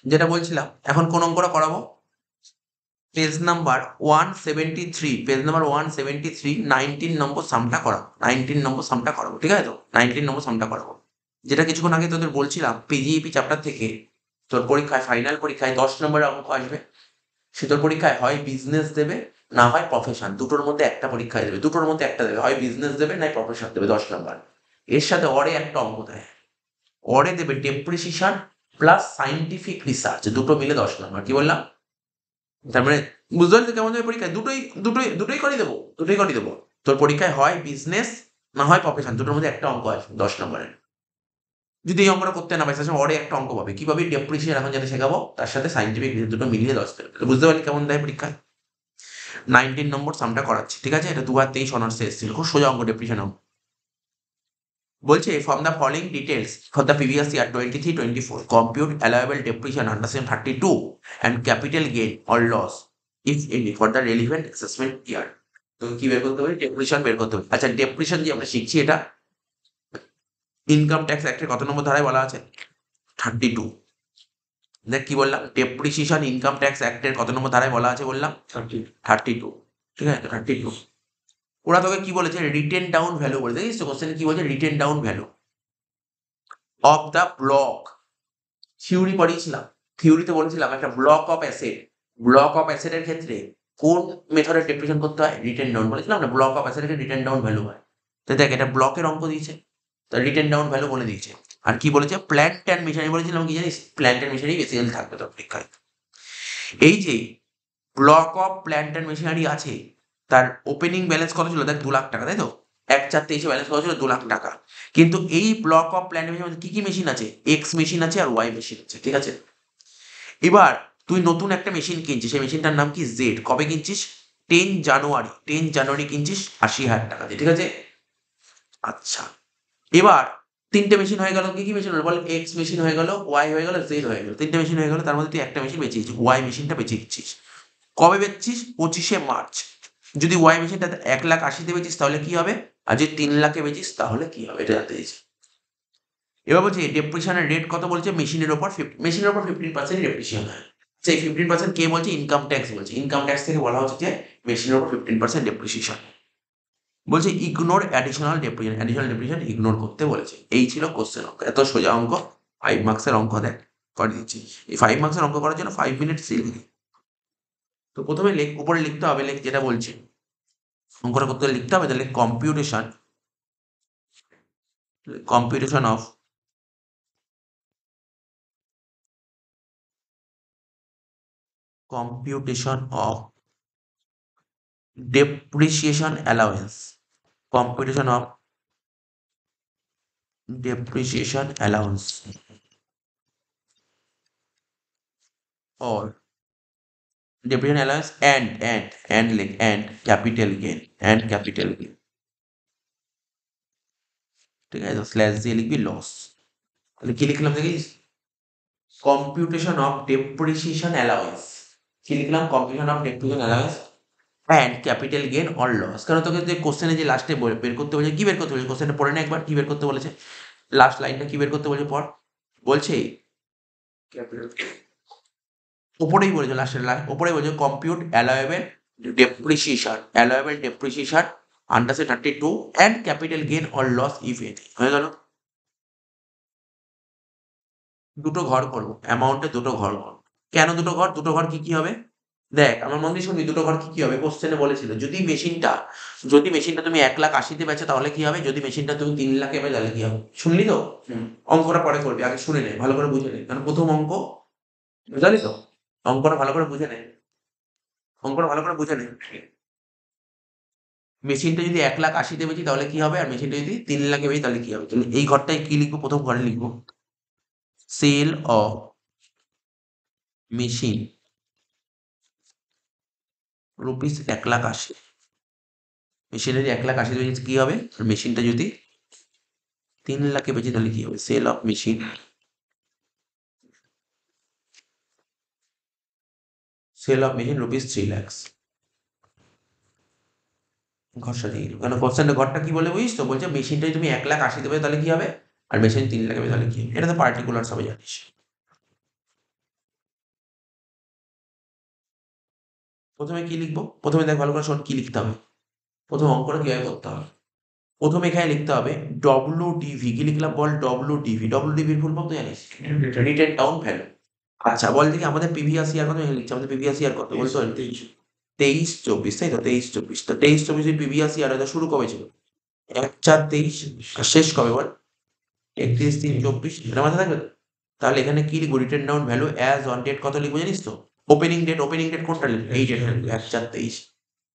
যেটা বলছিলাম, এখন কোন অঙ্কটা করাবো? পেজ নাম্বার 173, পেজ নাম্বার 173, 19 নম্বর সামটা করাবো, 19 নম্বর সামটা করাবো, ঠিক আছে তো? 19 নম্বর সামটা করাবো, যেটা কিছুক্ষণ আগে তোদের বলছিলাম পিজিইপি চ্যাপ্টার থেকে তোর পরীক্ষায়, ফাইনাল পরীক্ষায় 10 নম্বরের অঙ্ক আসবে। সে তোর পরীক্ষায় হয় বিজনেস দেবে, না হয় প্রফেশন, দুটোর মধ্যে একটা পরীক্ষায় দেবে, দুটোর মধ্যে একটা দেবে, হয় বিজনেস দেবে না প্রফেশন দেবে 10 নম্বর। এর সাথে অরে একটা অঙ্ক দেয়, অরে দেবে ডেপ্রিসিয়েশন প্লাস সায়েন্টিফিক রিসার্চ, দুটো মিলে 10 নম্বর। কি বললাম? তার মানে বুঝতে পারলি তো কেমন যাবে পরীক্ষায়? দুটোই দুটোই দুটোই করে দেবো, দুটোই করে দেবো। তোর পরীক্ষায় হয় বিজনেস না হয় প্রফেশন, দুটোর মধ্যে একটা অঙ্ক আছে 10 নম্বরের। যদি এই অঙ্কটা করতে না পারিস তাহলে অরে একটা অঙ্ক পাবে, কি পাবি? ডেপ্রিসিয়েশন এখন যেটা শেখাবো তার সাথে সায়েন্টিফিক দুটো মিলিয়ে 10 দেবে। বুঝতে পারলি কেমন দেয় পরীক্ষায়? 19 নম্বর সামটা করাচ্ছি, ঠিক আছে? এটা 2023 অনার্সে এসেছিল, খুব সোজা অঙ্ক, ডেপ্রিসিয়েশন অঙ্ক। বলছে from the following details for the previous year 23-24 compute allowable depreciation under 32 and capital gain or loss if any for the relevant assessment year. তো কি বের করতে হবে? ডেপ্রিসিয়েশন বের করতে হবে। আচ্ছা, ডেপ্রিসিয়েশন যে আমরা শিখছি, এটা ইনকাম ট্যাক্স অ্যাক্টের কত নম্বর ধারায় বলা আছে? 32। দেখ কি বললাম, ডেপ্রিসিয়েশন ইনকাম ট্যাক্স অ্যাক্টের কত নম্বর ধারায় বলা আছে বললাম? 32। ঠিক আছে, 32। ওরা তোকে কি বলেছে? রিটেন ডাউন ভ্যালু বলে, দেখিস তো কোশ্চেন কি বলছে? Written down value of the block. Theory পড়িয়েছিলাম, থিওরিতে বলেছিলাম একটা block of asset, block of অ্যাসেটের ক্ষেত্রে কোন মেথডের ডেপ্রিসিয়েশন করতে হয়? Written down. বলেছিলাম না, ব্লক অফ অ্যাসেটের রিটেন ডাউন ভ্যালু হয়। তো দেখ, এটা ব্লকের অঙ্ক দিয়েছে, তো রিটেন ডাউন ভ্যালু বলে দিয়েছে। আর কি বলেছে? প্ল্যান্ট অ্যান্ড মেশিনারি বলেছিলাম, কি জানিস? প্ল্যান্ট অ্যান্ড মেশিনারি বেসিক্যালি থাকবে তোর পরীক্ষায়। এই যে block of plant and machinery আছে, তার ওপেনিং ব্যালেন্স কত ছিল? দেখ 2 লাখ টাকা, তাই তো? 1/4/23 ব্যালেন্স কত ছিল? 2 লাখ টাকা। কিন্তু এই ব্লক অফ প্ল্যান্ট মেশিনারি কি কি মেশিন আছে? এক্স মেশিন আছে আর ওয়াই মেশিন আছে, ঠিক আছে? এবার তুই নতুন একটা মেশিন কিনছিস, সেই মেশিনটার নাম কি? জেড। কবে কিনছিস? 10 জানুয়ারি, 10 জানুয়ারি কিনছিস 80,000 টাকা দিয়ে, ঠিক আছে? আচ্ছা, এবার 3টে মেশিন হয়ে গেল। কি কি মেশিন হলো বল? এক্স মেশিন হয়ে গেল, ওয়াই হয়ে গেল, জেড হয়ে গেল। 3টে মেশিন হয়ে গেল, তার মধ্যে তুই একটা মেশিন বেঁচে দিচ্ছিস, ওয়াই মেশিনটা বেঁচে দিচ্ছিস। কবে বেচছিস? 25শে মার্চ। যদি ওয়াই মেশিনটা 1,80,000 বেচিস তাহলে কি হবে? আর যদি 3 লাখে বেচিস তাহলে কি হবে? এটা জানতে চাইছি। এবার বলছি ডেপ্রিসিয়েশনের রেট কত বলছে? মেশিনের উপর মেশিনের উপর 15% ডেপ্রিসিয়েশন হয়। সেই 15% কে বলছে? ইনকাম ট্যাক্স বলছে। ইনকাম ট্যাক্স থেকে বলা হচ্ছে যে মেশিনের উপর 15% ডেপ্রিসিয়েশন। বলছে ignore additional depreciation, additional depreciation ignore করতে বলেছে। এই ছিল কোশ্চেন অঙ্ক, এত সোজা অঙ্ক, 5 মার্কসের অঙ্ক। দেখ করে দিচ্ছি। এই 5 মার্কসের অঙ্ক করার জন্য 5 মিনিট সিল। তো প্রথমে লেখ, উপরে লিখতে হবে, লেখ যেটা বলছে অঙ্কটা করতে লিখতে হবে, তাহলে computation, computation of computation of depreciation allowance, computation of depreciation allowance or depreciation allowance and capital gain and capital gain, ঠিক আছে? স্ল্যাশ দিয়ে লিখবি লস। তাহলে কি লিখলাম দেখিস? Computation of depreciation allowance. কি লিখলাম? Computation of depreciation allowance and capital gain or loss. কারণ তোকে যে কোশ্চেনে যে লাস্টে বের করতে বলেছে, কি বের করতে বলেছে? কোশ্চেনটা পড়ে না একবার, কি বের করতে বলেছে? লাস্ট লাইনটা কি বের করতে বলেছে পড়। বলছে উপরেই বলেছে, লাস্টের লাইন উপরেই বলেছে compute allowable depreciation under 32 and capital gain or loss if any. হয়ে গেল। দুটো ঘর করবো, অ্যামাউন্টে দুটো ঘর করবো। কেন দুটো ঘর? দুটো ঘর কি কি হবে? দেখ আমার মন দিয়ে শুনবি, দুটো ঘর কি কি হবে? কোশ্চেনে বলেছিল যদি মেশিনটা তুমি 1,80,000 বেচো তাহলে কি হবে? যদি মেশিনটা তুমি 3 লাখে বেচো তাহলে কি হবে? শুনলি তো? অঙ্কটা পরে করবি, আগে শুনে নে, ভালো করে বুঝে নে, কারণ প্রথম অঙ্ক, বুঝলি তো? অঙ্কটা ভালো করে বুঝে নে, অঙ্কটা ভালো করে বুঝে নে। মেশিনটা যদি 1,80,000 বেচি তাহলে কি হবে? আর মেশিনটা যদি 3 লাখে বেচি তাহলে কি হবে? তাহলে এই ঘরটায় কি লিখবো? প্রথম ঘরে লিখবো সেল অফ মেশিন রুপিস 1,80,000। মেশিনের 1,80,000 বেচে কি হবে? আর মেশিনটা যদি 3 লাখে বেচি তাহলে কি হবে? Sale of machine, sale of machine rupees 3 lakhs। ঘর সাজিয়ে দিল, কারণ কোশ্চেনটা ঘরটা কি বলে বুঝিস তো? বলছে মেশিনটা যদি তুমি 1,80,000 দেবে তাহলে কি হবে? আর মেশিন 3 লাখে বেচে তাহলে কি হবে? এটা তো পার্টিকুলার, সবাই জানিস। প্রথমে কি লিখবো? প্রথমে দেখ ভালো করে শোন কি লিখতে হবে। প্রথমে অঙ্কটা কিভাবে করতে হবে। প্রথমে এখানে লিখতে হবে ডব্লিউডিভি। কি লিখলাম বল? ডব্লিউডিভি। ডব্লিউডিভির ফুল ফর্ম তো জানিস? Written down value. আচ্ছা বল দেখি আমাদের প্রিভিয়াস ইয়ার কত এখানে লিখছি? আমাদের প্রিভিয়াস ইয়ার কত বলতো? 23-24, তাই তো? 23-24। তো 23-24 প্রিভিয়াস ইয়ার এটা শুরু কবে ছিল? 1/4/23। আর শেষ কবে বল? 31/3/24। এটা মাথায় থাকবে তো? তাহলে এখানে কি লিখবো? Written down value as on date কত লিখবো জানিস তো? Opening date. ওপেনিং ডেট কোনটা লিখবো? এই ডেটটা লিখবো 1/4/23।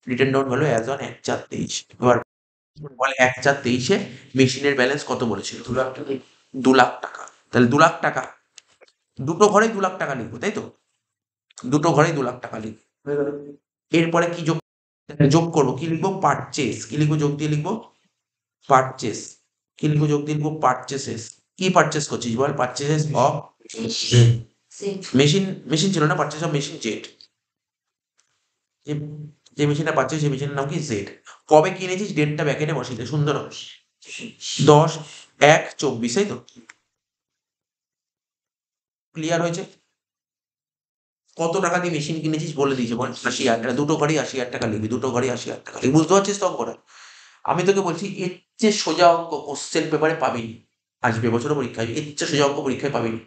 Written down value as on 1/4/23। এবার বল 1/4/23 মেশিনের ব্যালেন্স কত বলেছিল? 2 লাখ টাকা। 2 লাখ টাকা। তাহলে 2 লাখ টাকা, দুটো ঘরেই 2 লাখ টাকা লিখবো, তাই তো? দুটো ঘরেই 2 লাখ টাকা লিখবো। হয়ে গেল। এরপরে কি যোগ যোগ করবো? কি লিখবো? পারচেস। কি লিখবো? যোগ দিয়ে লিখবো পারচেস। কি লিখবো? যোগ দিয়ে লিখবো পারচেসেস। কি পারচেস করছিস বল? পারচেসেস অফ মেশিন। মেশিন ছিল না? Purchase of machine Z. যে যে মেশিনটা পাচ্ছিস সেই মেশিনের নাম কি? জেড। কবে কিনেছিস? ডেটটা ব্যাকেটে বসিয়ে দে সুন্দর হবে। 10/1/24, তাই তো? ক্লিয়ার হয়েছে? কত টাকা দিয়ে মেশিন কিনেছিস বলে দিয়েছে বল? 80,000 টাকা। দুটো ঘরেই 80,000 টাকা লিখবি। দুটো ঘরেই 80,000 টাকা লিখবি। বুঝতে পারছিস তো অঙ্কটা? আমি তোকে বলছি এর চেয়ে সোজা অঙ্ক কোশ্চেন পেপারে পাবিনি। আসবে বছরের পরীক্ষায় এর চেয়ে সোজা অঙ্ক পরীক্ষায় পাবিনি।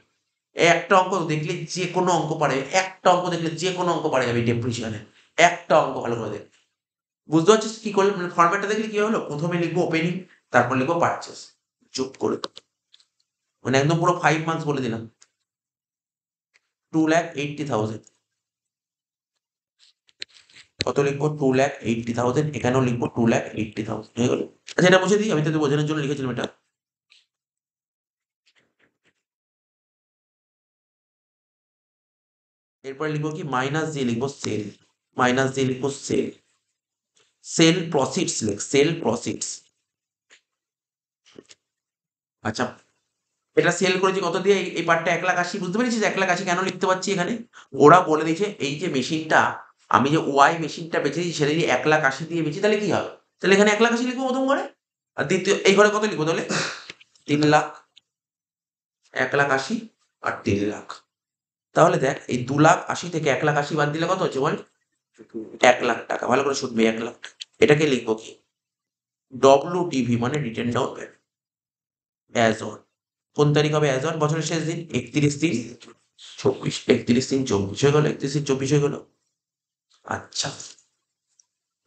একটা অঙ্ক দেখলে যে কোনো অঙ্ক পারে। একটা অঙ্ক দেখলে যে কোনো অঙ্ক পারা যাবে ডেপ্রিসিশনে। একটা অঙ্ক ভালো করে দেখ। বুঝতে পারছিস কি করলে? মানে ফরম্যাটটা দেখলে কি হলো? প্রথমে লিখবো ওপেনিং, তারপর লিখবো পারচেস, যোগ করে। মানে একদম পুরো 5 মার্কস বলে দিলাম। 2,80,000। কত লিখবো? 2,80,000। এখানেও লিখবো 2,80,000। হয়ে গেল। আচ্ছা এটা মুছে দিই, আমি তোকে বোঝানোর জন্য লিখেছিলাম এটা। এরপরে লিখবো কি? মাইনাস দিয়ে লিখবো সেল। মাইনাস দিয়ে লিখবো সেল। সেল প্রসিডস লিখ, সেল প্রসিডস। আচ্ছা এটা সেল করেছি কত দিয়ে? এই পার্টটা 1,80,000। বুঝতে পেরেছিস 1,80,000 কেন লিখতে পারছি এখানে? ওরা বলে দিয়েছে এই যে মেশিনটা, আমি যে ওয়াই মেশিনটা বেচেছি সেটা যদি 1,80,000 দিয়ে বেচি তাহলে কি হবে? তাহলে এখানে 1,80,000 লিখবো প্রথম ঘরে। আর দ্বিতীয় এই ঘরে কত লিখবো তাহলে? 3,00,000। 1,80,000 আর 3,00,000। তাহলে দেখ এই 2,80,000 থেকে 1,80,000 বাদ দিলে কত হচ্ছে বল? 1,00,000 টাকা। ভালো করে শুনবি, 1,00,000 টাকা। এটাকে লিখবো কি? ডব্লিউটিভি মানে written down value as on. কোন তারিখ হবে অ্যাজ অন? বছরের শেষ দিন 31/3/24। 31/3/24 হয়ে গেল। 31/3/24 হয়ে গেল। আচ্ছা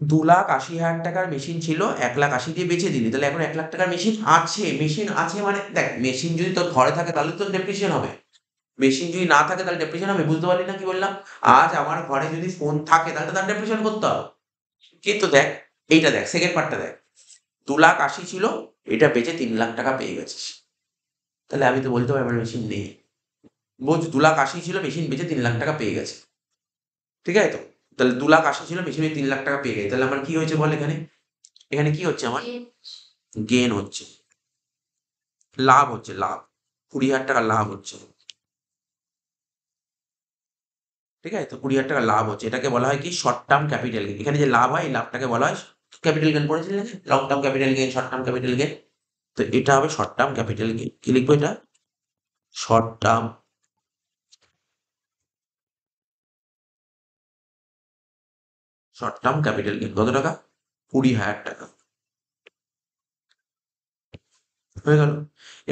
2,80,000 টাকার মেশিন ছিল, 1,80,000 দিয়ে বেচে দিলি। তাহলে এখন 1,00,000 টাকার মেশিন আছে। মেশিন আছে মানে দেখ মেশিন যদি তোর ঘরে থাকে তাহলে তো ডেপ্রিসিয়েশন হবে। মেশিন যদি না থাকে তাহলে ডেপ্রিসিয়েশন হবে। বুঝতে পারলি না কি বললাম? আজ আমার ঘরে যদি ফোন থাকে তাহলে তার ডেপ্রিসিয়েশন করতে হবে। কিন্তু দেখ এইটা দেখ, সেকেন্ড পার্টটা দেখ। 2,80,000 ছিল, এটা বেচে 3,00,000 টাকা পেয়ে গেছিস। তাহলে আমি তো বলতে পারি আমার মেশিন নেই। বোঝ 2,80,000 ছিল, মেশিন বেচে 3,00,000 টাকা পেয়ে গেছে। ঠিক আছে তো? তাহলে 2,80,000 ছিল, মেশিনে 3,00,000 টাকা পেয়ে গেছে। তাহলে আমার কি হয়েছে বল এখানে? এখানে কি হচ্ছে আমার? গেন হচ্ছে, লাভ হচ্ছে, লাভ। 20,000 টাকা লাভ হচ্ছে। ঠিক আছে তো? 20,000 টাকা লাভ হচ্ছে। এটাকে বলা হয় কি? Short term capital gain. এখানে যে লাভ হয় এই লাভটাকে বলা হয় ক্যাপিটাল গেইন। পড়েছিলি না? Long term capital gain, short term capital gain. তো এটা হবে শর্ট টার্ম ক্যাপিটাল গেইন। কি লিখবো এটা? Short term, short term capital gain. কত টাকা? 20,000 টাকা। হয়ে গেল।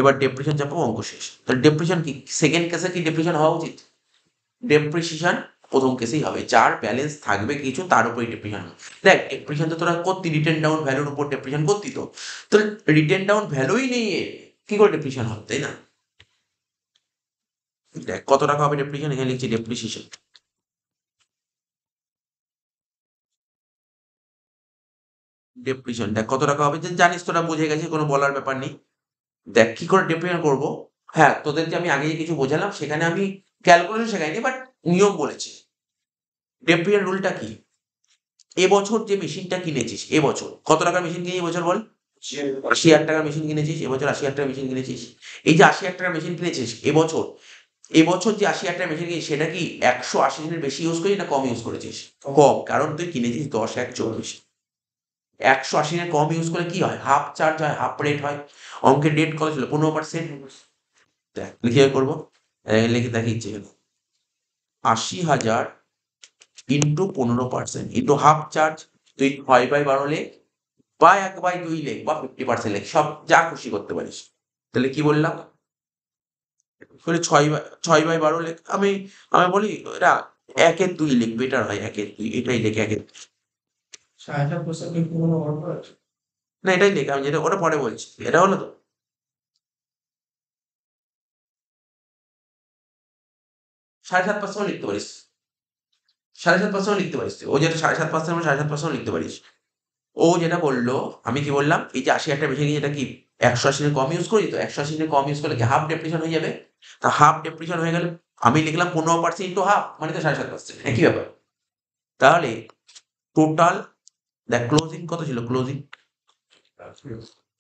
এবার ডেপ্রিসিয়েশন চাপাবো, অঙ্ক শেষ। তাহলে ডেপ্রিসিয়েশন কি? সেকেন্ড কেসে কি ডেপ্রিসিয়েশন হওয়া উচিত? ডেপ্রিসিয়েশন প্রথম কেসেই হবে। যার ব্যালেন্স থাকবে কিছু তার উপরে ডেপ্রিসিয়েশন হবে। দেখ ডেপ্রিসিয়েশন তো তোরা করতি রিটেন ডাউন ভ্যালুর উপর ডেপ্রিসিয়েশন করতি তো। তো রিটেন ডাউন ভ্যালুই নেই এর, কি করে ডেপ্রিসিয়েশন হবে, তাই না? দেখ কত টাকা হবে ডেপ্রিসিয়েশন? এখানে লিখছি ডেপ্রিসিয়েশন। ডেপ্রিসিয়েশন দেখ কত টাকা হবে, যে জানিস তোরা বুঝে গেছিস, কোনো বলার ব্যাপার নেই। দেখ কি করে ডেপ্রিসিয়েশন করবো। হ্যাঁ তোদের যে আমি আগে যে কিছু বোঝালাম সেখানে আমি ক্যালকুলেশন শেখাইনি, বাট নিয়ম বলেছি। ডেপ্রিসিয়েশন রুলটা কি? এবছর যে মেশিনটা কিনেছিস, এবছর কত টাকার মেশিন কিনেছিস এবছর বল? 80,000 টাকার মেশিন কিনেছিস এবছর। 80,000 টাকার মেশিন কিনেছিস। এই যে 80,000 টাকার মেশিন কিনেছিস এবছর, এবছর যে 80,000 টাকার মেশিন কিনেছিস সেটা কি 180 দিনের বেশি ইউজ করেছিস না কম ইউজ করেছিস? কম, কারণ তুই কিনেছিস 10/1/24। 180 দিনের কম ইউজ করলে কি হয়? হাফ চার্জ হয়, হাফ রেট হয়। অঙ্কের রেট কত ছিল? 15%। দেখ লিখে করবো, লিখে দেখিয়েছি এখানে। 80,000 ইন্টু 15% ইন্টু হাফ চার্জ, তুই 6/12 লেখ বা 1/2 লেখ বা 50% লেখ, সব যা খুশি করতে পারিস। তাহলে কি বললাম, বলি 6/12 লেখ, আমি আমি বলি এটা 1/2 লেখ, বেটার হয় 1/2, এটাই লেখ 1/2। 7.5% কি কোনো গল্প আছে? না এটাই লেখ, আমি যেটা ওটা পরে বলছি, এটা হলো তো 7.5% লিখতে পারিস, 7.5% লিখতে পারিস তুই। ও যেটা 7.5% 7.5% লিখতে পারিস। ও যেটা বললো, আমি কি বললাম, এই যে 80,000 বেশি গিয়ে, এটা কি 180 কম ইউজ করি, তো 180 কম ইউজ করলে কি হাফ ডেপ্রিশন হয়ে যাবে। তা হাফ ডেপ্রিশন হয়ে গেলে আমি লিখলাম 15% ইন্টু হাফ, মানে তো 7.5%, একই ব্যাপার। তাহলে টোটাল দেখ ক্লোজিং কত ছিল, ক্লোজিং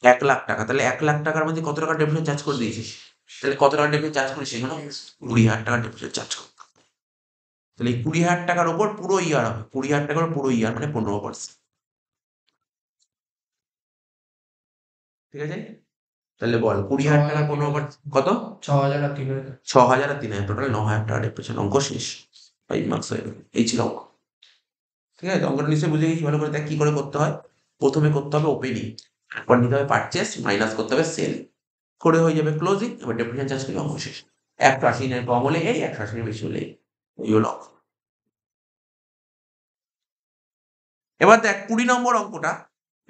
1 লাখ টাকা। তাহলে 1 লাখ টাকার মধ্যে কত টাকা ডেপ্রিশন চার্জ করে দিয়েছিস, তাহলে কত টাকা ডেপ্রিশন চার্জ করিস এখানে, 20,000 টাকা ডেপ্রিশন চার্জ কর। তাহলে এই 20,000 টাকার ওপর পুরো ইয়ার হবে, 20,000 টাকার পুরো ইয়ার মানে 15%। ঠিক আছে, তাহলে বল 20,000 টাকার 15% কত, 6,000 আর 3,000। 6,000 আর 3,000, টোটাল 9,000 টাকা ডেপ্রিশন। অঙ্ক শেষ, 5 মার্কস হয়ে গেল। এই ছিল অঙ্ক। ঠিক আছে, অঙ্কটা নিশ্চয়ই বুঝে গেছি ভালো করে। দেখ কি করে করতে হয়, প্রথমে করতে হবে ওপেনিং, তারপর নিতে হবে পারচেস, মাইনাস করতে হবে সেল, করে হয়ে যাবে ক্লোজিং। এবার ডেপ্রিশন চার্জ করলে অঙ্ক শেষ। 180 কম হলে এই, 180 বেশি হলে এই হলো অঙ্ক। এবার দেখ 20 নম্বর অঙ্কটা,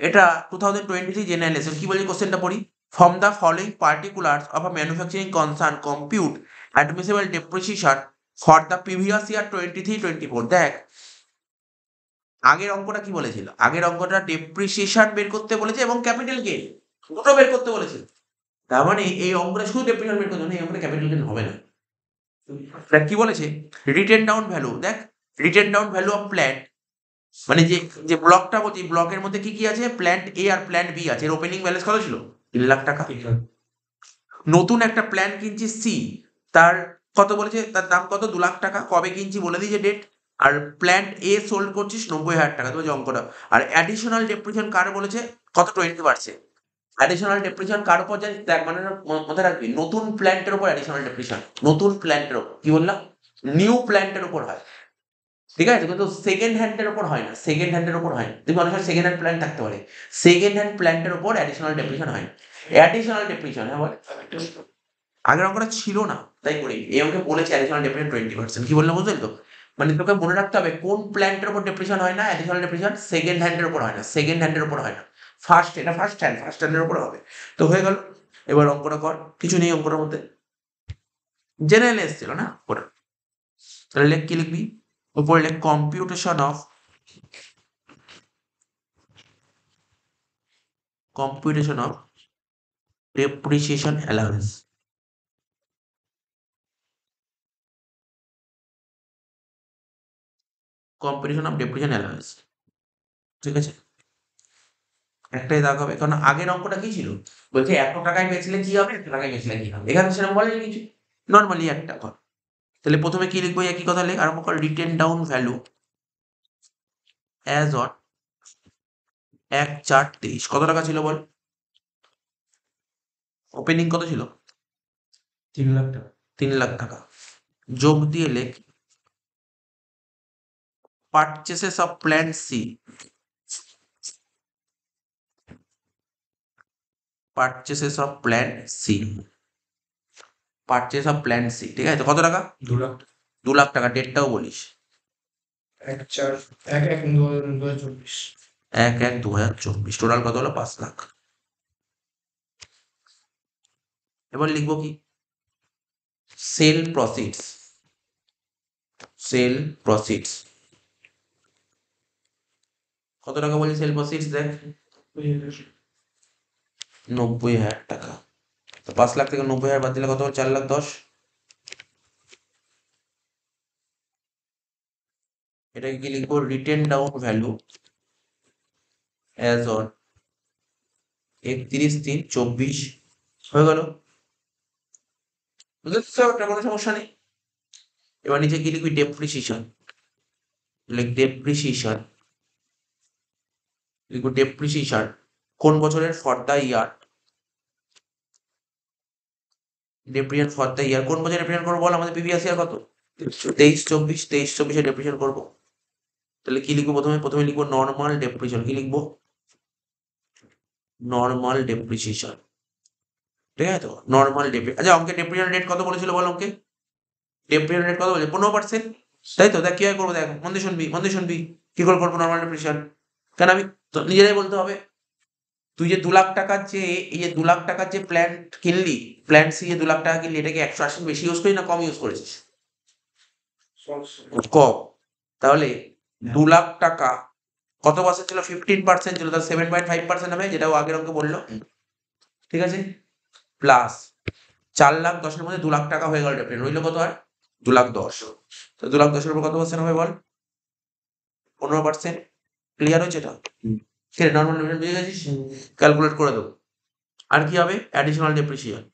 এটা 2023 জেনারেল লেসন। কি বলছে কোশ্চেনটা পড়ি, from the following particulars of a manufacturing concern compute admissible depreciation for the previous year 23-24। দেখ আগের অঙ্কটা কি বলেছিল, আগের অঙ্কটা ডেপ্রিসিয়েশন বের করতে বলেছে এবং ক্যাপিটাল গেইন দুটো বের করতে বলেছিল। তার মানে এই অঙ্কটা শুধু ডেপ্রিসিয়েশন বের করতে হবে, এই অঙ্কটা ক্যাপিটাল গেইন হবে না। দেখ কি বলেছে, রিটেন ডাউন ভ্যালু, দেখ written down value of plant, মানে যে যে ব্লকটা বলছি, ব্লকের মধ্যে কি কি আছে, প্ল্যান্ট এ আর প্ল্যান্ট বি আছে। এর ওপেনিং ব্যালেন্স কত ছিল, 3 লাখ টাকা। নতুন একটা প্ল্যান্ট কিনছি সি, তার কত বলেছে, তার দাম কত, 2 লাখ টাকা। কবে কিনছি বলে দিয়েছে ডেট। আর প্ল্যান্ট এ সোল্ড করছিস 90,000 টাকা, তো অঙ্কটা। আর অ্যাডিশনাল ডেপ্রিসিয়েশন কার বলেছে, কত, 20%। অ্যাডিশনাল ডেপ্রিসিয়েশন কার উপর জানিস, দেখ মানে মাথায় রাখবি, নতুন প্ল্যান্টের উপর অ্যাডিশনাল ডেপ্রিসিয়েশন, নতুন প্ল্যান্টের উপর, কি বললাম, নিউ প্ল্যান্টের উপর হয়। ঠিক আছে, কিন্তু সেকেন্ড হ্যান্ডের উপর হয় না, সেকেন্ড হ্যান্ডের উপর হয় না। তুমি অনেক সময় সেকেন্ড হ্যান্ড প্ল্যান্ট থাকতে পারে, সেকেন্ড হ্যান্ড প্ল্যান্টের উপর অ্যাডিশনাল ডেপ্রিসিয়েশন হয় না। অ্যাডিশনাল ডেপ্রিসিয়েশন, হ্যাঁ বল, আগের অঙ্কটা ছিল না তাই করি, এই অঙ্কে বলেছে অ্যাডিশনাল ডেপ্রিসিয়েশন 20%। কি বললাম বুঝলি তো, মানে তোকে মনে রাখতে হবে কোন প্ল্যান্টের উপর ডেপ্রিসিয়েশন হয় না, অ্যাডিশনাল ডেপ্রিসিয়েশন সেকেন্ড হ্যান্ডের উপর হয় না, সেকেন্ড হ্যান্ডের উপর হয় না, ফার্স্ট, এটা ফার্স্ট হ্যান্ড, ফার্স্ট হ্যান্ডের উপর হবে। তো হয়ে গেল, এবার অঙ্কটা কর, কিছু নেই অঙ্কটার মধ্যে, জেনারেল এসেছিল না ওটা। তাহলে লেখ, কি লিখবি, উপরে লেখ computation of depreciation allowance, competition of depreciation allowance. ঠিক আছে, একটাই দাগ হবে, কারণ আগের অঙ্কটা কি ছিল, বলছে 100 টাকায় বেচলে কি হবে, 100 টাকায় বেচলে কি হবে, এখানে সেরকম বলেনি কিছু, নর্মালি একটা ঘর। তাহলে প্রথমে কি লিখবো, একই কথা লেখ, আরম্ভ কর, written down value as on 1/4/23, কত টাকা ছিল বল, ওপেনিং কত ছিল, 3 লাখ টাকা। 3 লাখ টাকা, যোগ দিয়ে লেখ purchases of plant C, purchases of plant C, purchase of plant C. ঠিক আছে, তো কত টাকা, 2 লাখ। 2 লাখ টাকা, ডেটটাও বলিস, 1/1/2024। 1/1/2024, টোটাল কত হলো, 5 লাখ। এবার লিখবো কি, সেল প্রসিডস, সেল প্রসিডস কত টাকা বলছি, সেল প্রসিডস দেখ 90,000 টাকা। তো 5 লাখ থেকে 90,000 বাদ দিলে কত হলো, 4,10,000। এটাকে কি লিখবো, written down value as on 31/3/24, হয়ে গেল, বুঝতে পারছো, কোনো সমস্যা নেই। এবার নিচে কি লিখবি, ডেপ্রিসিয়েশন, লাইক ডেপ্রিসিয়েশন, লিখবো ডেপ্রিসিয়েশন কোন বছরের, for the year, depreciation for the year কোন বছরে ডেপ্রিসিয়েশন করবো বল, আমাদের প্রিভিয়াস ইয়ার কত, 23-24, 23-24 ডেপ্রিসিয়েশন করবো। তাহলে কি লিখবো প্রথমে লিখবো নর্মাল ডেপ্রিসিয়েশন। কি লিখবো? Normal depreciation. ঠিক আছে তো, নর্মাল ডেপ্রিসিয়েশন। আচ্ছা, অঙ্কে ডেপ্রিসিয়েশন রেট কত বলেছিল বল? অঙ্কে ডেপ্রিসিয়েশন রেট কত বলেছে? 15%। তাই তো? দেখ কি হয় করবো, দেখ মন দিয়ে শুনবি কি করে করবো নর্মাল ডেপ্রিসিয়েশন। কেন আমি তো নিজেরাই বলতে হবে। তুই যে 2 লাখ টাকার যে এই যে 2 লাখ টাকার যে প্ল্যান্ট কিনলি, প্ল্যান্ট সি যে 2 লাখ টাকা কিনলি, এটাকে 180 বেশি ইউজ করিস না কম ইউজ করেছিস? কম। তাহলে 2 লাখ টাকা কত পার্সেন্ট ছিল? 15% ছিল, তাহলে 7.5% হবে, যেটা ও আগের অঙ্কে বললো। ঠিক আছে, প্লাস 4,10,000 মধ্যে 2 লাখ টাকা হয়ে গেল ডেপ্রিসিয়েশন, রইলো কত আর? 2,10,000। তো 2,10,000 উপর কত পার্সেন্ট হবে বল? 15%। ক্লিয়ার হয়েছে এটা? ঠিক আছে, নর্মাল ডেপ্রিসিয়েশন বুঝে গেছিস? ক্যালকুলেট করে দেবো। আর কি হবে? Additional depreciation.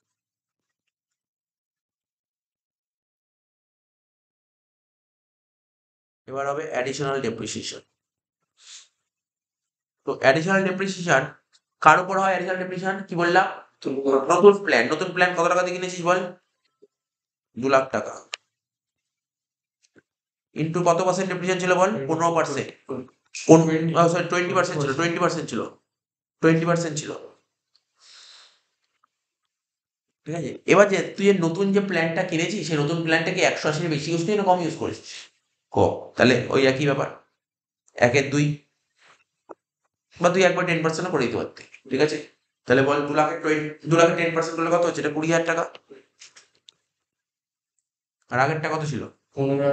এবার হবে অ্যাডিশনাল ডেপ্রিসিয়েশন। তো অ্যাডিশনাল ডেপ্রিসিয়েশন কার উপর হয়? অ্যাডিশনাল ডেপ্রিসিয়েশন কি বললাম? নতুন প্ল্যান কত টাকা দিয়ে কিনেছিস বল? 2 লাখ টাকা। ইন্টু কত পার্সেন্ট ডেপ্রিসিয়েশন ছিল বল? 15%। সরি 20% ছিল, 20% ছিল, 20% ছিল। ঠিক আছে, এবার যে তুই নতুন যে প্ল্যানটা কিনেছিস, সেই নতুন প্ল্যানটাকে 180 বেশি ইউজ করিস না কম ইউজ করেছিস? কম। তাহলে ওই একই ব্যাপার, 1/2, বা তুই একবার 10% করে দিতে পারতি। ঠিক আছে, তাহলে বল 2 লাখের 10% করলে কত হচ্ছে? এটা 20,000 টাকা। আর আগেরটা কত ছিল? 15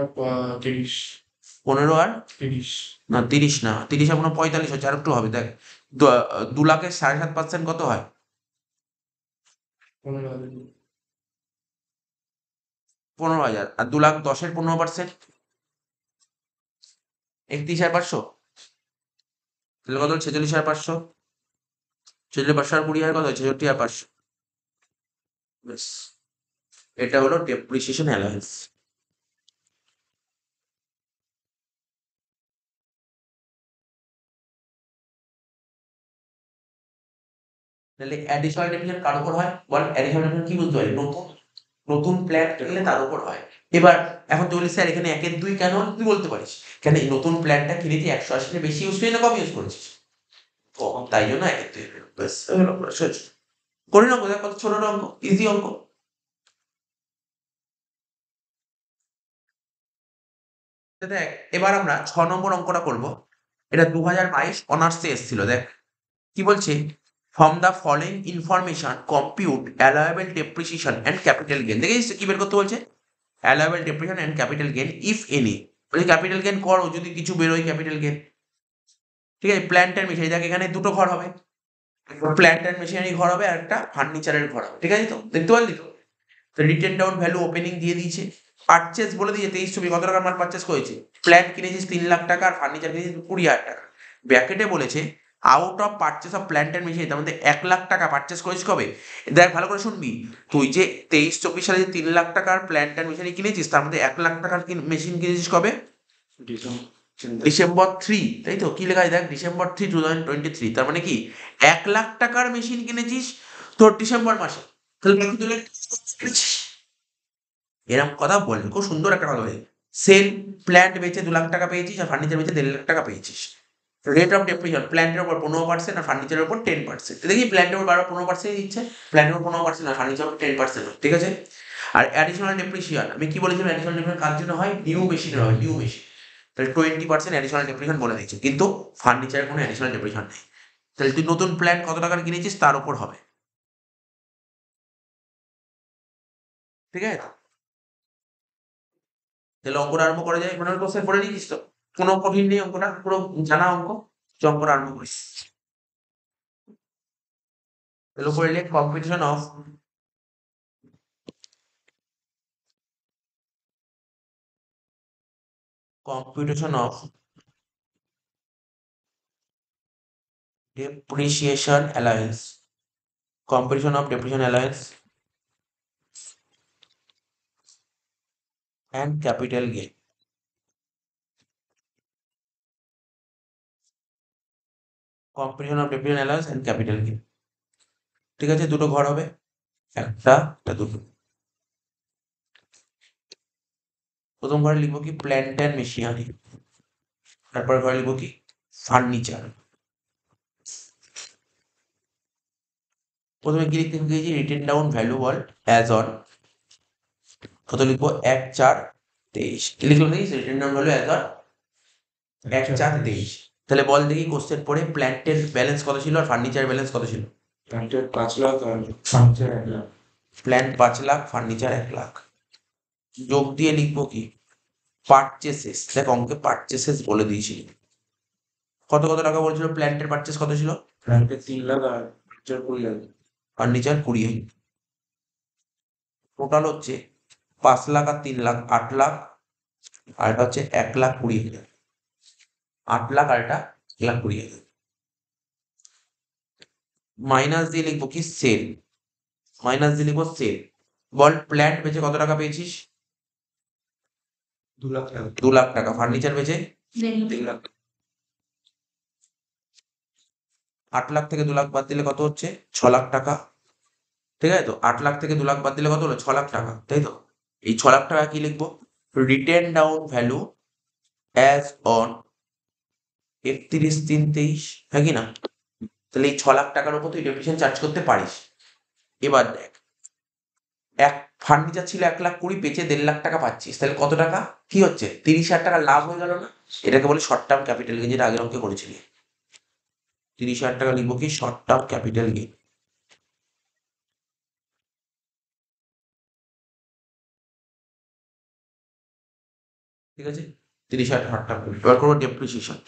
15 আর 30 না 30 না, 30 আর 45 হচ্ছে, আর একটু হবে দেখ। 2 লাখের 7.5% কত হয়? 15,000। আর 2,10,000 15%, 31,500। তাহলে কত হলো? 46,500। 46,500 আর 20,000 কত হয়? 66,500। ব্যাস, এটা হলো ডেপ্রিসিয়েশন অ্যালাউন্স। তাহলে অ্যাডিশনাল ডেপ্রিসিয়েশন কার উপর হয় বল? অ্যাডিশনাল ডেপ্রিসিয়েশন কি বুঝতে পারি? নতুন নতুন প্ল্যান কিনলে তার উপর হয়। এবার এখন তুই বলিস স্যার এখানে 1/2 কেন? তুই বলতে পারিস কেন, এই নতুন প্ল্যানটা কিনেছি 180 বেশি ইউজ করি না কম ইউজ করেছিস? কম, তাই জন্য 1/2। ব্যাস হলো পুরো শেষ। করে নেবো, দেখ কত ছোট অঙ্ক, ইজি অঙ্ক। দেখ এবার আমরা 6 নম্বর অঙ্কটা করব। এটা 2022 অনার্সে এসেছিল। দেখ কি বলছে, from the following information compute allowable depreciation and capital gain. দেখেছিস কি বের করতে বলছে? Allowable depreciation and capital gain if any. বলছে ক্যাপিটাল গেইন করো যদি কিছু বেরোয় ক্যাপিটাল গেইন। ঠিক আছে, প্ল্যান্ট অ্যান্ড মেশিনারি, দেখ এখানে দুটো ঘর হবে, প্ল্যান্ট অ্যান্ড মেশিনারি ঘর হবে আর একটা ফার্নিচারের ঘর হবে। ঠিক আছে তো, দেখতে পারলি তো? তো রিটেন ডাউন ভ্যালু ওপেনিং দিয়ে দিয়েছে, পারচেস বলে দিয়েছে 23 কত টাকার মাল পারচেস করেছে। প্ল্যান্ট কিনেছিস 3 লাখ টাকা আর ফার্নিচার কিনেছিস 20,000 টাকা। ব্র্যাকেটে বলেছে out of purchase of plant and machine, তার মধ্যে 1 লাখ টাকা পারচেস করেছিস কবে? দেখ ভালো করে শুনবি, তুই যে 23-24 সালে যে 3 লাখ টাকার প্ল্যান্ট অ্যান্ড মেশিনারি কিনেছিস, তার মধ্যে 1 লাখ টাকার মেশিন কিনেছিস কবে? ডিসেম্বর 3। তাই তো, কি লেখা আছে দেখ, December 3, 2023। তার মানে কি 1 লাখ টাকার মেশিন কিনেছিস তোর ডিসেম্বর মাসে। তাহলে বাকি 2 লাখ কিনেছিস। এরকম কথা বলবে, খুব সুন্দর একটা কথা বলে। সেল, প্ল্যান্ট বেচে 2 লাখ টাকা পেয়েছিস আর ফার্নিচার বেচে 1.5 লাখ টাকা পেয়েছিস। রেট অফ ডেপ্রিসিয়েশন, প্ল্যান্টের উপর 15% আর ফার্নিচারের উপর 10%। দেখি প্ল্যান্টের উপর 15% দিচ্ছে, প্ল্যান্টের উপর 15% আর ফার্নিচারের উপর 10%। ঠিক আছে, আর অ্যাডিশনাল ডেপ্রিসিয়েশন আমি কি বলেছিলাম? অ্যাডিশনাল ডেপ্রিসিয়েশন কার জন্য হয়? নিউ মেশিনের হয়, নিউ মেশিন। তাহলে 20% অ্যাডিশনাল ডেপ্রিসিয়েশন বলে দিচ্ছে, কিন্তু ফার্নিচারের কোনো অ্যাডিশনাল ডেপ্রিসিয়েশন নেই। তাহলে তুই নতুন প্ল্যান কত টাকার কিনেছিস তার উপর হবে। ঠিক আছে, তাহলে অঙ্কটা আরম্ভ করা যায়। মনে কোশ্চেন পড়ে নিয়েছিস তো? কোনো কঠিন নেই, অঙ্কটা পুরো জানা অঙ্ক। অঙ্কটা আরম্ভ করিস। তাহলে উপরে লেখ competition of depreciation allowance, competition of depreciation allowance and capital gain, competition of depreciation allowance and capital gain। ঠিক আছে, দুটো ঘর হবে, একটা দুটো। প্রথম ঘরে লিখবো কি? Plant and machinery. তারপরে ঘরে লিখবো কি ফার্নিচার। প্রথমে কি লিখতে শিখেছি written down value ball as on কত লিখবো 1/4/23 কি লিখলো দেখিস written down value as on 1/4/23। তাহলে বল দেখি কোশ্চেন পড়ে প্ল্যান্টের ব্যালেন্স কত ছিল আর ফার্নিচার ব্যালেন্স কত ছিল? প্ল্যান্টের 5 লাখ আর furniture 1 lakh. Plant 5 lakh furniture 1 lakh. যোগ দিয়ে লিখবো কি পারচেসেস। দেখ অঙ্কে পারচেসেস বলে দিয়েছিল কত কত টাকা বলছিল প্ল্যান্টের পারচেস কত ছিল? প্ল্যান্টের 3 লাখ আর ফার্নিচার 20 লাখ। ফার্নিচার 20। টোটাল হচ্ছে 5 লাখ আর 3 লাখ 8 লাখ, আর এটা হচ্ছে 1,20,000। 8 লাখ আর এটা 1,20,000। মাইনাস দিয়ে লিখবো কি সেল। মাইনাস দিয়ে লিখবো সেল। বল প্ল্যান্ট বেচে কত টাকা পেয়েছিস? 2 লাখ টাকা। 2 লাখ টাকা। ফার্নিচার বেচে 3 লাখ। 8 লাখ থেকে 2 লাখ বাদ দিলে কত হচ্ছে 6 লাখ টাকা। ঠিক আছে তো 8 লাখ থেকে 2 লাখ বাদ দিলে কত হলো 6 লাখ টাকা, তাই তো? এই 6 লাখ টাকা কি লিখবো written down value as on 31/3/23, হ্যাঁ কি না? তাহলে এই 6 লাখ টাকার উপর তুই ডেপ্রিসিয়েশন চার্জ করতে পারিস। এবার দেখ এক ফার্নিচার ছিল 1,20,000 বেচে 1.5 লাখ টাকা পাচ্ছিস, তাহলে কত টাকা কি হচ্ছে 30,000 টাকা লাভ হয়ে গেল না? এটাকে বলে শর্ট টার্ম ক্যাপিটাল গেইন, যেটা আগের অঙ্কে করেছিলি। 30,000 টাকা লিখবো কি শর্ট টার্ম ক্যাপিটাল গেইন। ঠিক আছে 30,000 শর্ট টার্ম। এবার করবো ডেপ্রিসিয়েশন।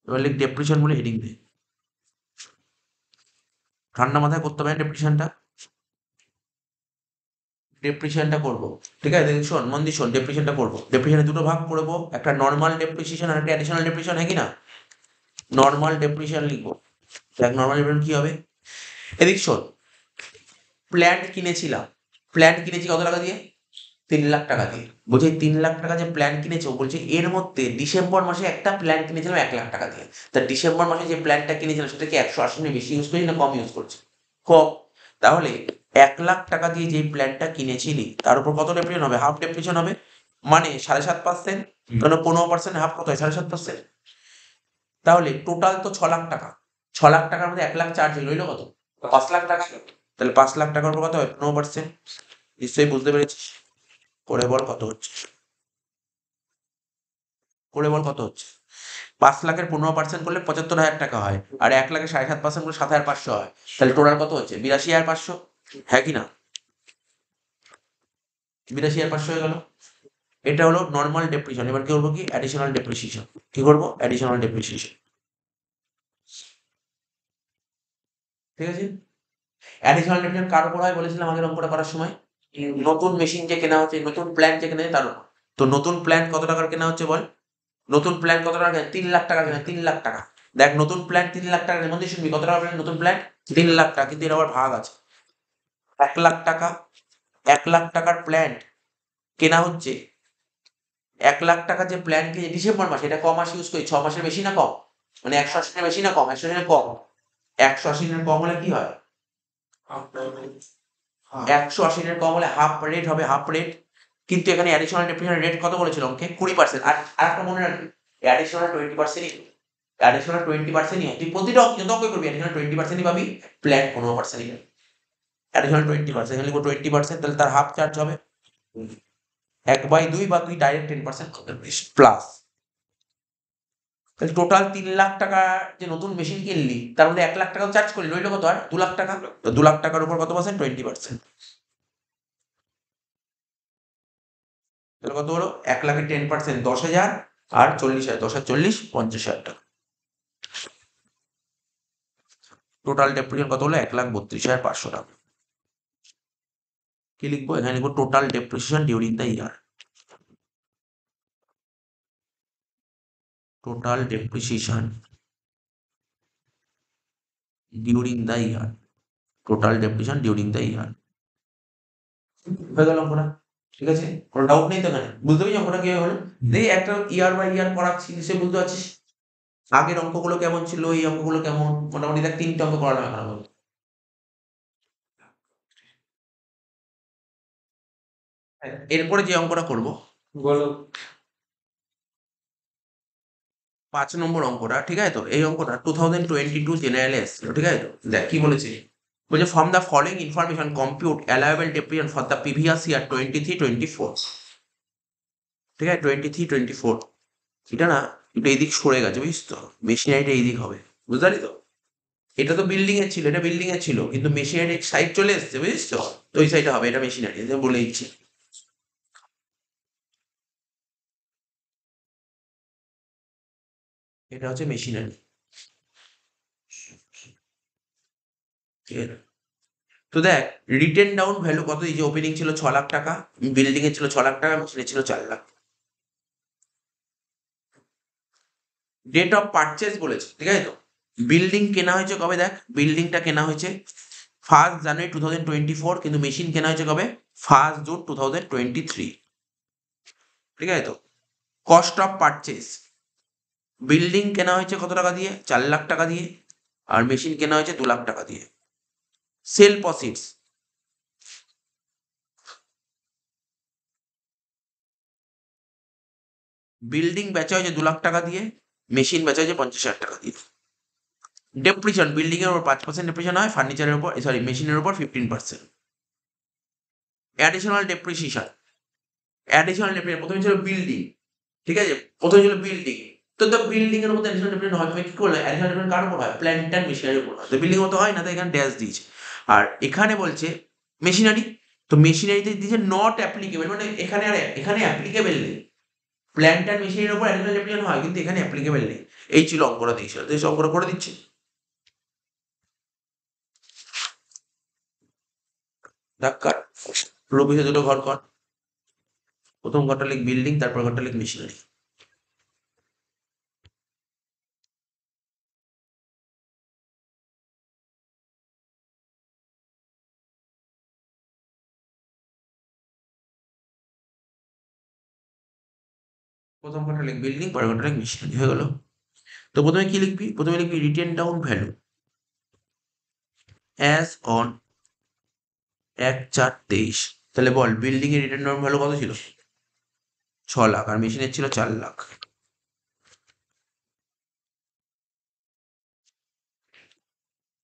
এবার লিখ ডেপ্রিসিয়েশন বলে হেডিং দে। ঠান্ডা মাথায় করতে হবে ডেপ্রিসিয়েশনটা। ডেপ্রিসিয়েশনটা করবো, ঠিক আছে? দেখি শোন মন দিয়ে শোন, ডেপ্রিসিয়েশনটা করবো। ডেপ্রিসিয়েশনে দুটো ভাগ করবো, একটা নর্মাল ডেপ্রিসিয়েশন আর একটা অ্যাডিশনাল ডেপ্রিসিয়েশন, হ্যাঁ কি না? নর্মাল ডেপ্রিসিয়েশন লিখবো। দেখ নর্মাল ডেপ্রিসিয়েশন কি হবে, এদিক শোন। প্ল্যান্ট কিনেছিলাম, প্ল্যান্ট কিনেছি কত টাকা দিয়ে? 3 লাখ টাকা দিয়ে। বলছে 3 লাখ টাকা যে প্ল্যান কিনেছে, ও বলছে এর মধ্যে ডিসেম্বর মাসে একটা প্ল্যান কিনেছিলাম 1 লাখ টাকা দিয়ে। তা ডিসেম্বর মাসে যে প্ল্যানটা কিনেছিলাম সেটা কি 180 বেশি ইউজ করছি না কম ইউজ করছি? কম। তাহলে 1 লাখ টাকা দিয়ে যে প্ল্যানটা কিনেছিলি তার উপর কত ডেপ্রিসিয়েশন হবে? হাফ ডেপ্রিসিয়েশন হবে। মানে 7.5%। কারণ 15% হাফ কত হয় 7.5%। তাহলে টোটাল তো 6 লাখ টাকা। 6 লাখ টাকার মধ্যে 1 লাখ চার্জ রইলো কত? 5 লাখ টাকা। তাহলে 5 লাখ টাকার উপর কত হয় 15%। নিশ্চয়ই বুঝতে পেরেছিস। করে বল কত হচ্ছে, করে বল কত হচ্ছে। 5 লাখের 15% করলে 75,000 টাকা হয়, আর 1 লাখের 7.5% করলে 7,500 হয়। তাহলে টোটাল কত হচ্ছে 82,500, হ্যাঁ কি না? 82,500 হয়ে গেল। এটা হলো নর্মাল ডেপ্রিসিয়েশন। এবার কি করবো কি অ্যাডিশনাল ডেপ্রিসিয়েশন। কি করবো অ্যাডিশনাল ডেপ্রিসিয়েশন। ঠিক আছে অ্যাডিশনাল ডেপ্রিসিয়েশন কার উপর হয় বলেছিলাম আগের অঙ্কটা করার সময়? নতুন মেশিন যে কেনা হচ্ছে, নতুন প্ল্যান যে কেনা হচ্ছে তার উপর। তো নতুন প্ল্যান কত টাকার কেনা হচ্ছে বল? নতুন প্ল্যান কত টাকা? 3 লাখ টাকা কেনা, 3 লাখ টাকা। দেখ নতুন প্ল্যান 3 লাখ টাকার মধ্যে শুনবি কত টাকা প্ল্যান নতুন প্ল্যান 3 লাখ টাকা, কিন্তু এর আবার ভাগ আছে। 1 লাখ টাকা, 1 লাখ টাকার প্ল্যান কেনা হচ্ছে। 1 লাখ টাকা যে প্ল্যান কিনে ডিসেম্বর মাসে, এটা কম মাস ইউজ করি 6 মাসের বেশি না কম? মানে 180 বেশি না কম? 180 কম। 180 কম হলে কি হয়? 180 কম হলে হাফ রেট হবে, হাফ রেট। কিন্তু এখানে অ্যাডিশনাল ডেপ্রিসিয়েশন রেট কত বলেছিল অঙ্কে? 20%। আর একটা মনে রাখবি অ্যাডিশনাল 20%ই, অ্যাডিশনাল 20%ই হয়। তুই প্রতিটা যত অঙ্ক করবি অ্যাডিশনাল 20%ই পাবি, প্ল্যান 15%ই পাবি। অ্যাডিশনাল 20%, এখানে লিখবো 20%, তাহলে তার হাফ চার্জ হবে 1/2, বা তুই ডাইরেক্ট 10% করতে পারিস প্লাস। তাহলে টোটাল 3 লাখ টাকা যে নতুন মেশিন কিনলি তার মধ্যে 1 লাখ টাকা চার্জ করলি, রইলো কত আর 2 লাখ টাকা। তো 2 লাখ টাকার উপর কত পার্সেন্ট? 20%। তাহলে কত হলো 1 লাখের 10% 10,000, আর 40,000, 10 আর 40 50,000 টাকা। টোটাল ডেপ্রিসিয়েশন কত হলো 1,32,500 টাকা। কি লিখবো এখানে? লিখবো total depreciation during the year. Total depreciation during the year. Total depreciation during the year. হয়ে গেল অঙ্কটা। ঠিক আছে কোনো ডাউট নেই তো? এখানে বুঝতে পেরেছি অঙ্কটা কিভাবে হলো? দেখি একটা ইয়ার বাই ইয়ার করাচ্ছি, নিশ্চয়ই বুঝতে পারছিস। আগের অঙ্কগুলো কেমন ছিল, এই অঙ্কগুলো কেমন? মোটামুটি দেখ 3টে অঙ্ক করালাম এখন। এরপরে যে অঙ্কটা করবো বলো। 5 নম্বর অঙ্কটা, ঠিক আছে তো? এই অঙ্কটা 2022 জেনারেলে এসেছিল, ঠিক আছে তো? দেখ কি বলেছে, বলছে from the following information compute allowable depreciation for the previous year 23-24, ঠিক আছে? 23-24, এটা না একটু এইদিক সরে গেছে, বুঝিস তো? মেশিনারিটা এইদিক হবে, বুঝতে পারলি তো? এটা তো বিল্ডিং এর ছিল, এটা বিল্ডিং এর ছিল, কিন্তু মেশিনারি সাইড চলে এসছে, বুঝিস তো? তো ওই সাইডে হবে, এটা মেশিনারি, বলে দিচ্ছি। এটা হচ্ছে মেশিনারি, ঠিক আছে? তো দেখ, রিটেন ডাউন ভ্যালু কত দিয়েছে? ওপেনিং ছিল 6 লাখ টাকা, বিল্ডিং এর ছিল 6 লাখ টাকা, মেশিনের ছিল 4 লাখ। ডেট অফ পারচেজ বলেছে, ঠিক আছে তো? বিল্ডিং কেনা হয়েছে কবে? দেখ, বিল্ডিংটা কেনা হয়েছে 1 জানুয়ারি 2024, কিন্তু মেশিন কেনা হয়েছে কবে? 1 জুন 2023, ঠিক আছে তো? কস্ট অফ পারচেজ, বিল্ডিং কেনা হয়েছে কত টাকা দিয়ে? 4 লাখ টাকা দিয়ে, আর মেশিন কেনা হয়েছে 2 লাখ টাকা দিয়ে। সেল প্রসিডস, বিল্ডিং বেচা হয়েছে 2 লাখ টাকা দিয়ে, মেশিন বেচা হয়েছে 50,000 টাকা দিয়ে। ডেপ্রিসিয়েশন, বিল্ডিং এর উপর 5% ডেপ্রিসিয়েশন হয়, ফার্নিচারের উপর, সরি, মেশিনের উপর 15%। অ্যাডিশনাল ডেপ্রিসিয়েশন, অ্যাডিশনাল ডেপ্রিসিয়েশন প্রথমে ছিল বিল্ডিং, ঠিক আছে? প্রথমে ছিল বিল্ডিং, তো বিল্ডিং এর মধ্যে অ্যাডিশনাল ডেপ্রিসিয়েশন হয়, তুমি কি করলে? অ্যাডিশনাল ডেপ্রিসিয়েশন কার উপর হয়? প্ল্যান্ট অ্যান্ড মেশিনারির উপর হয়। তো বিল্ডিং মতো হয় না, তো এখানে ড্যাশ দিয়েছে। আর এখানে বলছে মেশিনারি, তো মেশিনারিতে দিয়েছে নট অ্যাপ্লিকেবল, মানে এখানে আর এখানে অ্যাপ্লিকেবল নেই। প্ল্যান্ট অ্যান্ড মেশিনারির উপর অ্যাডিশনাল ডেপ্রিসিয়েশন হয়, কিন্তু এখানে অ্যাপ্লিকেবল নেই। এই ছিল অঙ্কটা দিয়েছিল, তো এই অঙ্কটা করে দিচ্ছি। ধাক্কার পুরো পিছিয়ে দুটো ঘর কর। প্রথম ঘরটা লিখ বিল্ডিং, তারপর ঘরটা লিখ মেশিনারি। প্রথম ঘরটা লিখ বিল্ডিং, পরের ঘরটা লিখ মেশিনারি, হয়ে গেল? তো প্রথমে কি লিখবি? প্রথমে লিখবি written down value as on 1/4/23। তাহলে বল, বিল্ডিং এর রিটেন ডাউন ভ্যালু কত ছিল? 6 লাখ, আর মেশিনের ছিল 4 লাখ।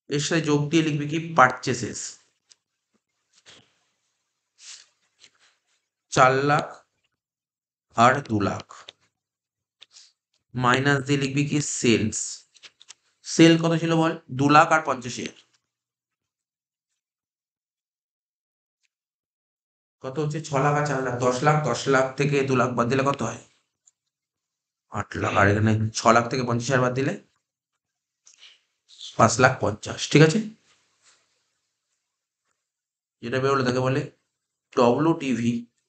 এর সাথে যোগ দিয়ে লিখবি কি? পারচেসেস 4 লাখ আর 2 লাখ, মাইনাস দিয়ে লিখবি কি? সেলস, সেল কত ছিল বল? 2 লাখ আর 50,000, কত হচ্ছে? 6 লাখ আর 4 লাখ, 10 লাখ। 10 লাখ থেকে 2 লাখ বাদ দিলে কত হয়? 8 লাখ। আর এখানে 6 লাখ থেকে 50,000 বাদ দিলে 5,50,000, ঠিক আছে? যেটা বেরোলো তাকে বলে WTV,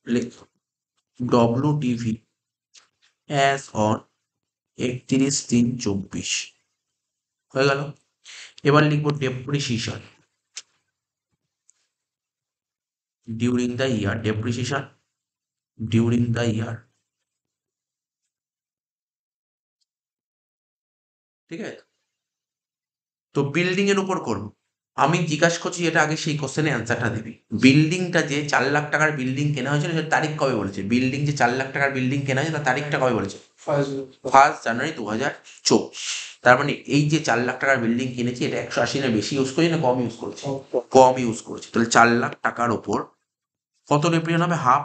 লিখ WTV অ্যাজ অন 31/3/24, হয়ে গেল? এবার লিখবো depreciation during the year, depreciation during the year, ঠিক আছে? তো বিল্ডিং এর উপর করবো। আমি জিজ্ঞাসা করছি এটা, আগে সেই কোশ্চেনে অ্যান্সারটা দিবি। বিল্ডিংটা যে 4 লাখ টাকার বিল্ডিং কেনা হয়েছিল, সেটা তারিখ কবে বলেছে? বিল্ডিং যে 4 লাখ টাকার বিল্ডিং কেনা হয়েছে, তার তারিখটা কবে বলেছে? 1 জানুয়ারি 2024। তার মানে এই যে 4 লাখ টাকার বিল্ডিং কিনেছি, এটা 180 না বেশি ইউজ করেছি না কম ইউজ করেছি? কম ইউজ করেছি। তাহলে 4 লাখ টাকার ওপর কত ডেপ্রিসিয়েশন হবে? হাফ।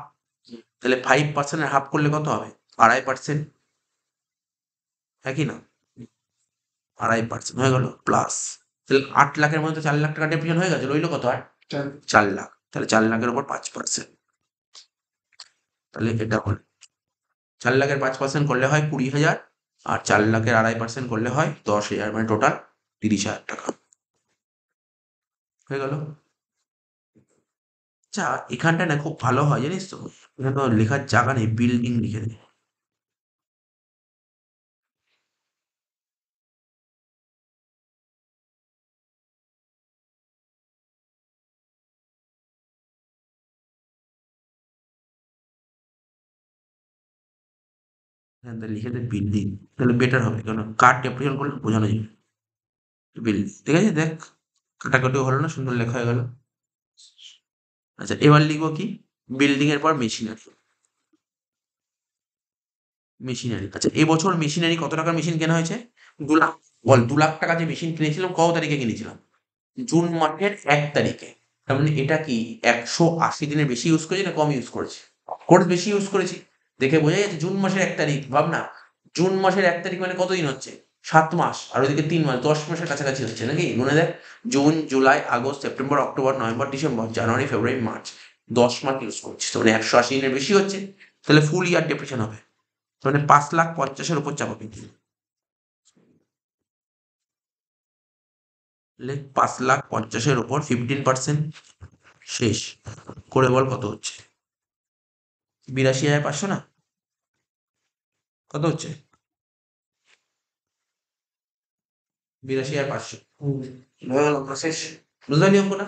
তাহলে 5% হাফ করলে কত হবে? 2.5%, হ্যাঁ কি না? 2.5% হয়ে গেল প্লাস। তাহলে 8 লাখের মধ্যে 4 লাখ টাকা ডেপ্রিসিয়েশন হয়ে গেছে, রইলো কত? আর 4 লাখ। তাহলে 4 লাখের উপর 5%, তাহলে এটা হল 4 লাখের 5% করলে হয় 20,000, আর 4 লাখের 2.5% করলে হয় 10,000, মানে টোটাল 30,000 টাকা, হয়ে গেল? আচ্ছা, এখানটা না খুব ভালো হয় জানিস তো, এখানে তো লেখার জায়গা নেই, বিল্ডিং লিখে দে। এখানে লিখে দে বিল্ডিং, তাহলে বেটার হবে, কারণ কার ডেপ্রিসিয়েশন করলে বোঝানো যাবে। বিল্ডিং, ঠিক আছে? দেখ, কাটাকাটিও হলো না, সুন্দর লেখা হয়ে গেল। আচ্ছা, এবার লিখবো কি? বিল্ডিং এর পর মেশিনারি। মেশিনারি, আচ্ছা এবছর মেশিনারি কত টাকার মেশিন কেনা হয়েছে? 2 লাখ। বল 2 লাখ টাকা যে মেশিন কিনেছিলাম কত তারিখে কিনেছিলাম? জুন মাসের 1 তারিখে। তার মানে এটা কি 180 দিনের বেশি ইউজ করেছি না কম ইউজ করেছি? অফকোর্স বেশি ইউজ করেছি। দেখে বোঝা যাচ্ছে জুন মাসের 1 তারিখ, ভাব না, জুন মাসের 1 তারিখ মানে কতদিন হচ্ছে? 7 মাস, আর ওইদিকে 3 মাস, 10 মাসের কাছাকাছি হচ্ছে নাকি? গুনে দেখ, জুন, জুলাই, আগস্ট, সেপ্টেম্বর, অক্টোবর, নভেম্বর, ডিসেম্বর, জানুয়ারি, ফেব্রুয়ারি, মার্চ, 10 মাস ইউজ করছিস, তো মানে 180 দিনের বেশি হচ্ছে। তাহলে ফুল ইয়ার ডেপ্রিসিয়েশন হবে, মানে 5,50,000-এর উপর চাপাবি। 5,50,000-এর উপর 15% শেষ করে বল কত হচ্ছে? 82,500 না? কত হচ্ছে? 82,500। হুম। হয়ে গেল অঙ্ক শেষ। বুঝতে পারলি অঙ্কটা?